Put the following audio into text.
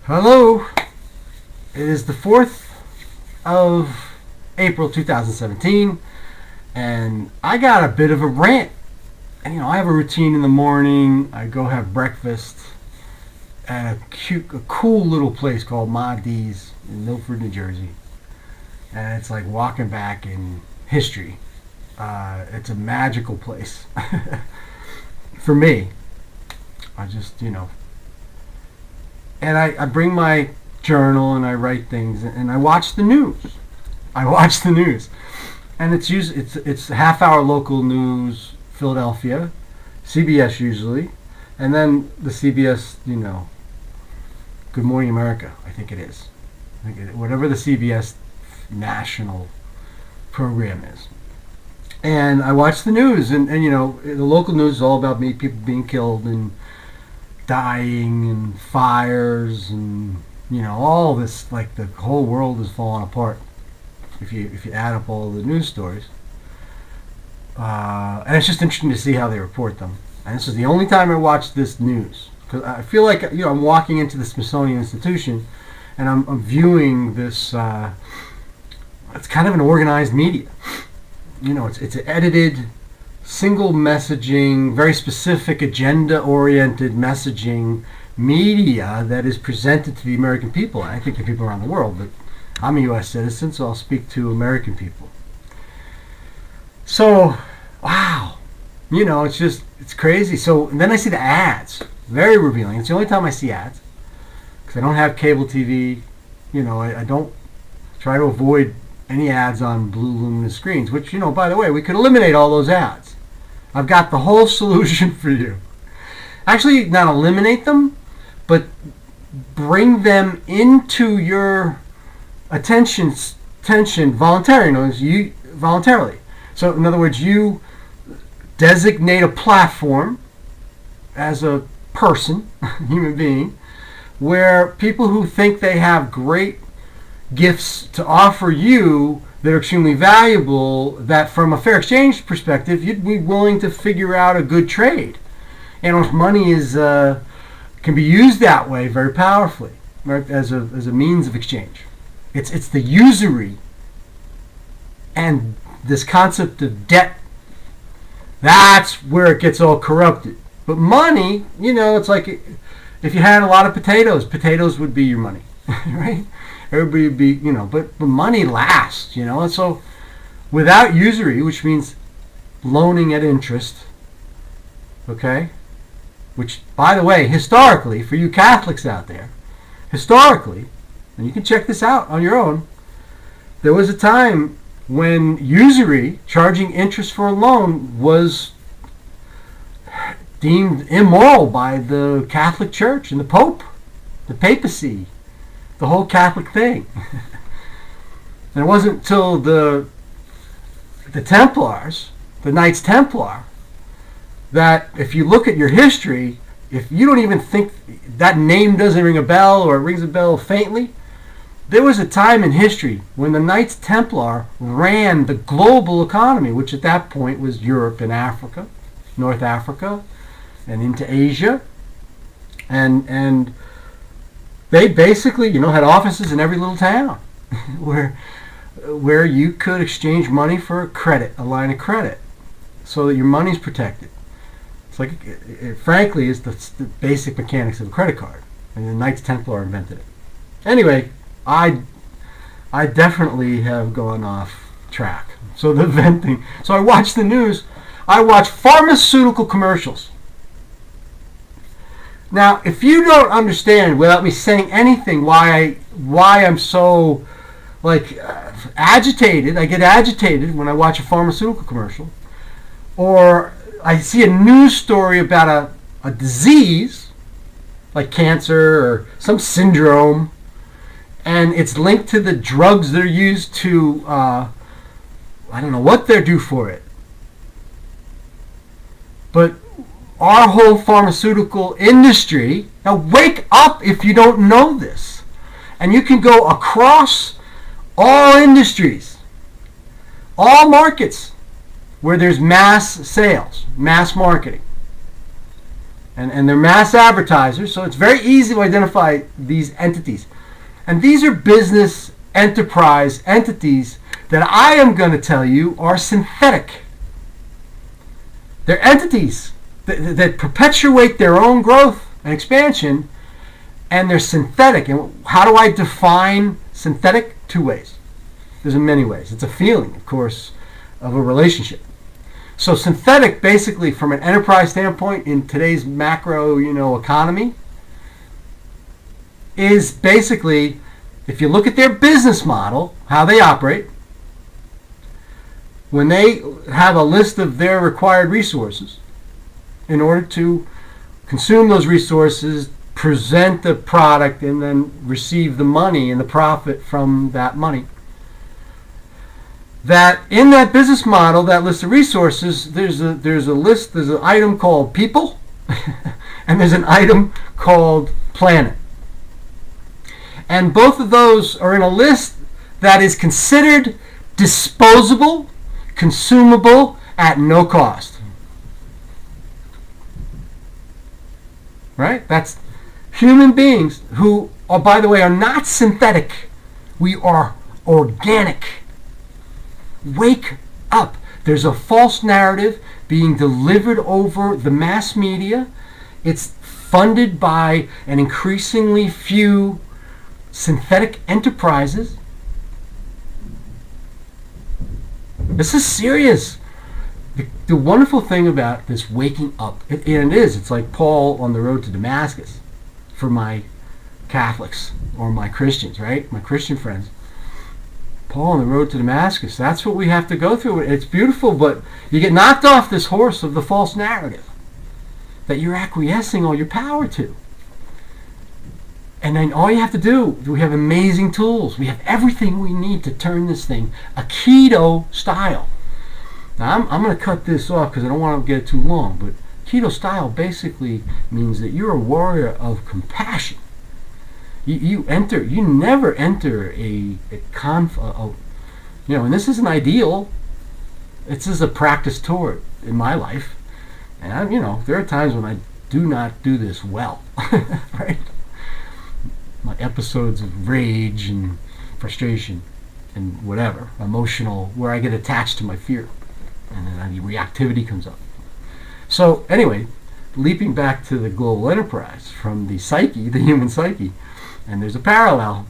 Hello. It is the 4th of April 2017, and I got a bit of a rant. And, I have a routine in the morning. I go have breakfast at a cool little place called Ma D's in Milford, New Jersey. And it's like walking back in history. It's a magical place. For me. I just, And I bring my journal and I write things and I watch the news. And it's half-hour local news, Philadelphia, CBS usually, and then the CBS, Good Morning America, I think it is. Whatever the CBS national program is. And I watch the news, and the local news is all about people being killed and dying and fires and all this, like the whole world is falling apart if you add up all the news stories. And it's just interesting to see how they report them. And this is the only time I watch this news, because I feel like I'm walking into the Smithsonian Institution and I'm viewing this. It's kind of an organized media. It's edited, single messaging, very specific agenda-oriented messaging media that is presented to the American people. And I think the people around the world, but I'm a U.S. citizen, so I'll speak to American people. So, wow, it's crazy. So then I see the ads, very revealing. It's the only time I see ads, because I don't have cable TV. I don't try to avoid any ads on blue luminous screens, which, by the way, we could eliminate all those ads. I've got the whole solution for you. Actually, not eliminate them, but bring them into your attention voluntarily. So, in other words, you designate a platform as a person, human being, where people who think they have great gifts to offer you that are extremely valuable, that from a fair exchange perspective, you'd be willing to figure out a good trade. And if money is can be used that way very powerfully, right, as a means of exchange. It's the usury and this concept of debt. That's where it gets all corrupted. But money, it's like if you had a lot of potatoes would be your money, right? Everybody would be, but money lasts, and so without usury, which means loaning at interest, okay, which, by the way, historically, for you Catholics out there, historically, and you can check this out on your own, there was a time when usury, charging interest for a loan, was deemed immoral by the Catholic Church and the Pope, the papacy, the whole Catholic thing. And it wasn't until the Templars, the Knights Templar, that if you look at your history, if you don't even think that name doesn't ring a bell, or it rings a bell faintly, there was a time in history when the Knights Templar ran the global economy, which at that point was Europe and Africa, North Africa, and into Asia. And they basically, had offices in every little town where you could exchange money for a line of credit, so that your money's protected. It's like, frankly, it's the basic mechanics of a credit card, and the Knights Templar invented it. Anyway, I definitely have gone off track. So the venting. So I watch the news. I watch pharmaceutical commercials. Now, if you don't understand, without me saying anything, why I'm so agitated, I get agitated when I watch a pharmaceutical commercial, or I see a news story about a disease like cancer or some syndrome, and it's linked to the drugs that are used to, I don't know what they're due for it, but our whole pharmaceutical industry, now wake up if you don't know this. And you can go across all industries, all markets where there's mass sales, mass marketing. And they're mass advertisers, so it's very easy to identify these entities. And these are business enterprise entities that I am going to tell you are synthetic. They're entities that perpetuate their own growth and expansion, and they're synthetic. And how do I define synthetic? Two ways. There's in many ways. It's a feeling, of course, of a relationship. So synthetic, basically, from an enterprise standpoint in today's macro, economy, is basically, if you look at their business model, how they operate, when they have a list of their required resources, in order to consume those resources, present the product, and then receive the money and the profit from that money, that in that business model, that list of resources, there's a list, there's an item called people, and there's an item called planet. And both of those are in a list that is considered disposable, consumable at no cost. Right? That's human beings who, by the way, are not synthetic. We are organic. Wake up. There's a false narrative being delivered over the mass media. It's funded by an increasingly few synthetic enterprises. This is serious. The wonderful thing about this waking up, it's like Paul on the road to Damascus for my Catholics or my Christians, right? My Christian friends. Paul on the road to Damascus. That's what we have to go through. It's beautiful, but you get knocked off this horse of the false narrative that you're acquiescing all your power to. And then all you have to do, we have amazing tools. We have everything we need to turn this thing a keto style. Now, I'm going to cut this off because I don't want to get it too long, but keto style basically means that you're a warrior of compassion. You never enter and this isn't ideal. This is a practice toward in my life. And there are times when I do not do this well, right? My episodes of rage and frustration and whatever, emotional, where I get attached to my fear. And then the reactivity comes up. So anyway, leaping back to the global enterprise from the psyche, the human psyche, and there's a parallel.